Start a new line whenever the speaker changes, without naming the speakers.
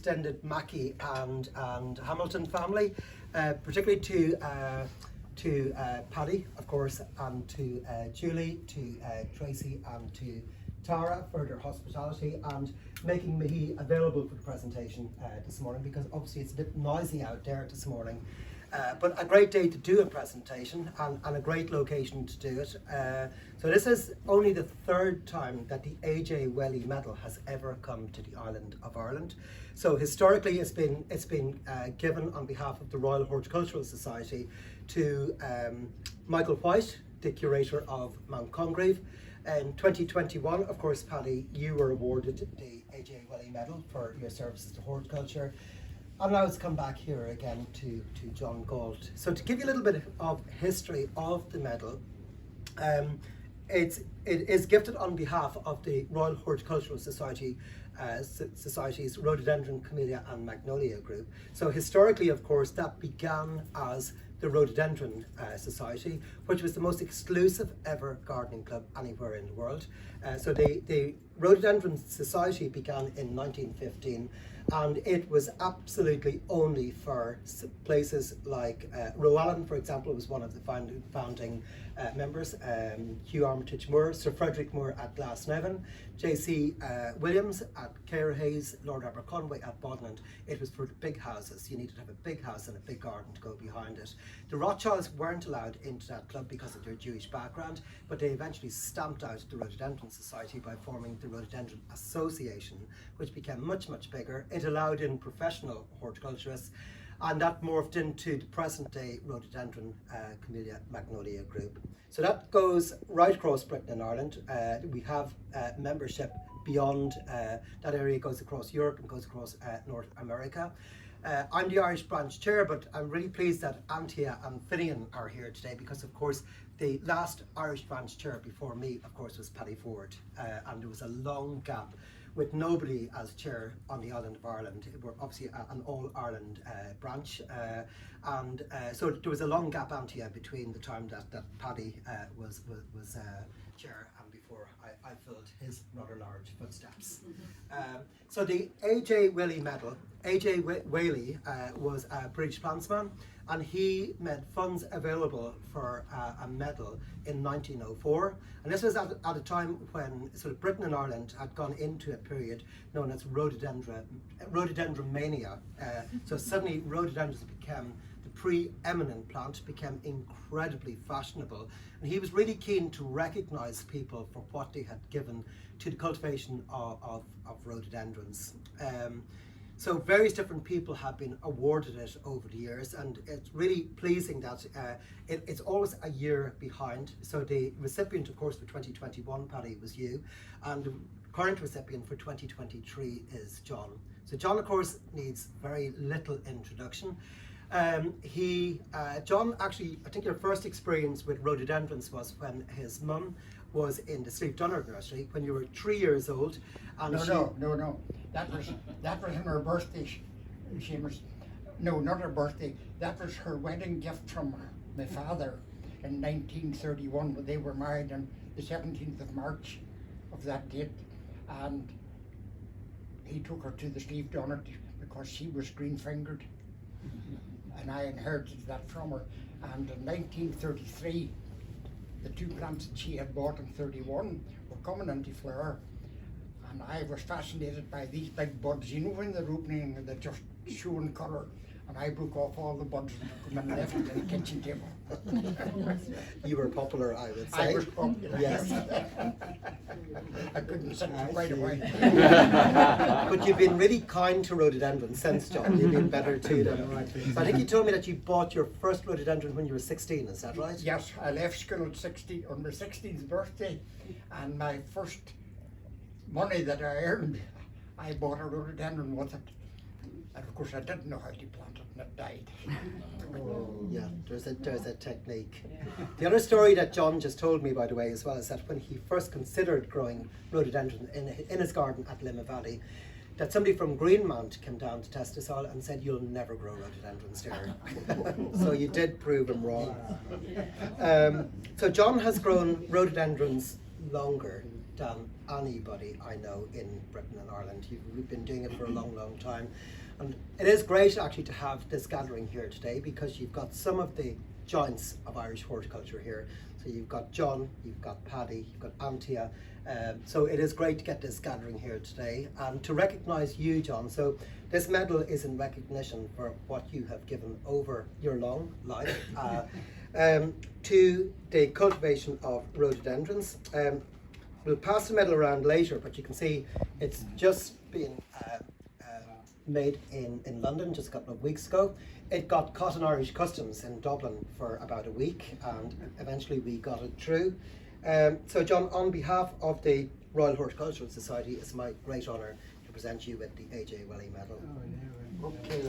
Extended Mackie and Hamilton family, particularly to Paddy, of course, and to Julie, to Tracy, and to Tara for their hospitality and making Mahee available for the presentation this morning, because obviously it's a bit noisy out there this morning. But a great day to do a presentation and a great location to do it. So this is only the third time that the AJ Waley medal has ever come to the island of Ireland. So historically it's been given on behalf of the Royal Horticultural Society to Michael White, the curator of Mount Congreve. In 2021, of course, Paddy, you were awarded the AJ Waley medal for your services to horticulture. And now it's come back here again to John Gault. So to give you a little bit of history of the medal, it is gifted on behalf of the Royal Horticultural Society, Society's Rhododendron, Camellia and Magnolia group. So historically, of course, that began as the Rhododendron Society, which was the most exclusive ever gardening club anywhere in the world. So the Rhododendron Society began in 1915, and it was absolutely only for places like Rowan, for example, was one of the founding members, Hugh Armitage Moore, Sir Frederick Moore at Glasnevin, J.C. Williams at Cairhayes, Lord Aberconway at Bodland. It was for the big houses. You needed to have a big house and a big garden to go behind it. The Rothschilds weren't allowed into that club because of their Jewish background, but they eventually stamped out the Rhododendron Society by forming the Rhododendron Association, which became much, much bigger. It allowed in professional horticulturists, and that morphed into the present day Rhododendron Camellia Magnolia group. So that goes right across Britain and Ireland. We have membership beyond that area, goes across Europe and goes across North America. I'm the Irish branch chair, but I'm really pleased that Antia and Finian are here today, because of course the last Irish branch chair before me, of course, was Paddy Ford, and there was a long gap with nobody as chair on the island of Ireland. We're obviously an all-Ireland branch, and so there was a long gap, Antia, between the time that Paddy was chair and before I filled his rather large footsteps. So the AJ Waley medal, AJ Waley was a British plantsman, and he made funds available for a medal in 1904. And this was at a time when sort of Britain and Ireland had gone into a period known as rhododendron mania. So suddenly rhododendrons became the pre-eminent plant, became incredibly fashionable, and he was really keen to recognise people for what they had given to the cultivation of rhododendrons. So various different people have been awarded it over the years, and it's really pleasing that it's always a year behind. So the recipient, of course, for 2021, Paddy, was you, and the current recipient for 2023 is John. So John, of course, needs very little introduction. John, actually, I think your first experience with rhododendrons was when his mum was in the Sleep Dunner nursery when you were 3 years old. And
No. That was on her birthday, Seamus. No, not her birthday. That was her wedding gift from my father in 1931. They were married on the 17th of March of that date, and he took her to the Sleep Dunner because she was green-fingered, and I inherited that from her. And in 1933, the two plants that she had bought in 31 were coming into flower, and I was fascinated by these big buds, you know, when they're opening and they're just showing colour, and I broke off all the buds and took them and left it on the kitchen table.
You were popular, I would say.
I was popular.
Yes.
I couldn't sit for quite a while.
But you've been really kind to rhododendrons since, John. You've been better to them. So I think you told me that you bought your first rhododendron when you were 16, is that right?
Yes, I left school at 16, on my 16th birthday, and my first money that I earned, I bought a rhododendron with it. And of course I didn't know how to plant it, and it died.
Oh, yeah, there's a technique. The other story that John just told me, by the way, as well, is that when he first considered growing rhododendron in his garden at Limma Valley, that somebody from Greenmount came down to test the soil and said, "You'll never grow rhododendrons there." So you did prove him wrong. So John has grown rhododendrons longer than anybody I know in Britain and Ireland. You've been doing it for a long, long time. And it is great actually to have this gathering here today, because you've got some of the giants of Irish horticulture here. So you've got John, you've got Paddy, you've got Antia. So it is great to get this gathering here today and to recognise you, John. So this medal is in recognition for what you have given over your long life to the cultivation of rhododendrons. We'll pass the medal around later, but you can see it's just been made in London just a couple of weeks ago. It got caught in Irish Customs in Dublin for about a week, and eventually we got it through. So John, on behalf of the Royal Horticultural Society, it's my great honour to present you with the AJ Waley medal.
Oh, yeah. Okay.